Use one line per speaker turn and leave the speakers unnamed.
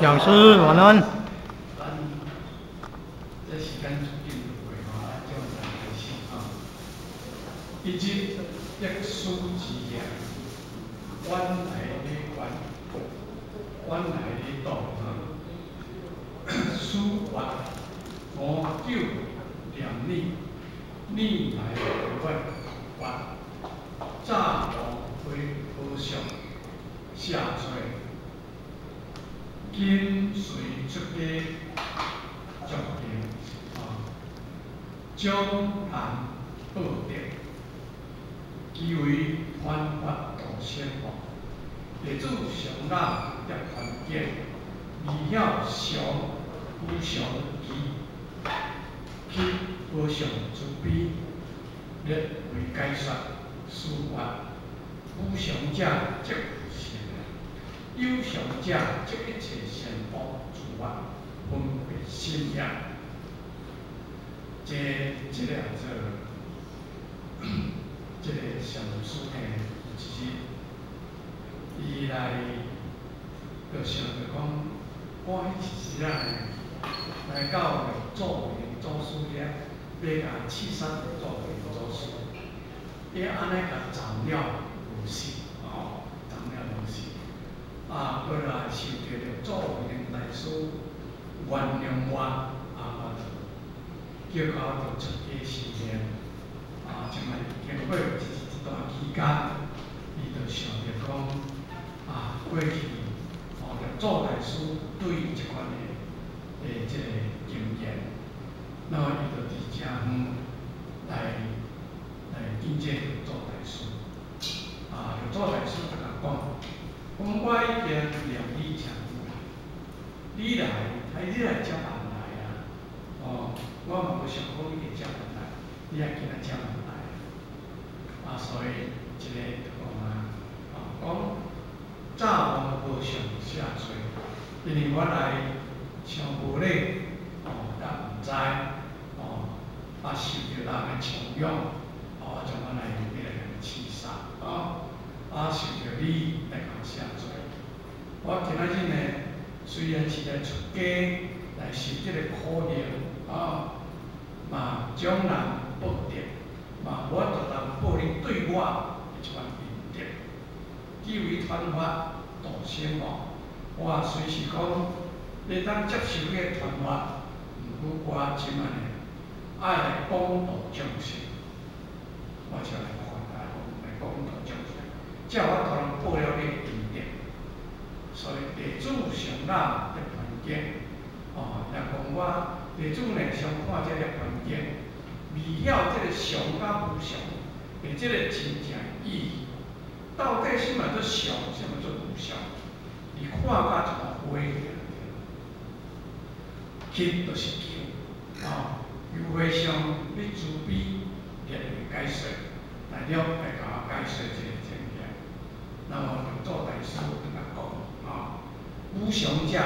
讲师晚安。
咱这时间出紧就会吼，咱就来开始吼。第一，约书之言，原来的原，原来的道哈。书法五九念你，你来的法，乍无非无上下垂。 今随出家作定将难报德，其为传法度生活。弟子上纳得环境，未晓常无常其无上之悲，列为解说书法。无常者即是有常者即一切善恶诸法分别心也。这个这个上师呢，其实伊来就想着讲，我迄时啊来到做祖师爷，要甲刺杀做祖师，伊安尼甲斩了无死，斩了无死。 过来受到了祖元大师原谅我，叫我就出家修炼。即卖经过一段期间，伊就想着讲，过去祝大师对于即款的即个经验，那么伊就伫正远来见这祝大师。祝大师就甲讲。 我已经量你诚久啦，你来遮慢来啊！我嘛无想讲你会遮慢来，你也今仔遮慢来所以即个就讲早无上下垂，因为我来上无礼，也毋知受着人的重用，将我来刺杀受着你来甲下垂。我今仔日呢，虽然是来出家来受这个苦行嘛将人报德，嘛我就当报你对我一番恩德。既为传法度生活，我虽是讲你当接受这个传法，毋过我即卖呢爱来广度众生，我就来广度众生。 叫我同人报了你的恩德，所以弟子上纳得环境，也讲我弟子呢上看这个环境，未晓这个常甲无常的这个真正意义。到底什么做常，什么做无常？你看甲一个花去就是球有花上你慈悲列为解说，来了来甲我解说这个情形。 那么祝大师就甲讲无常者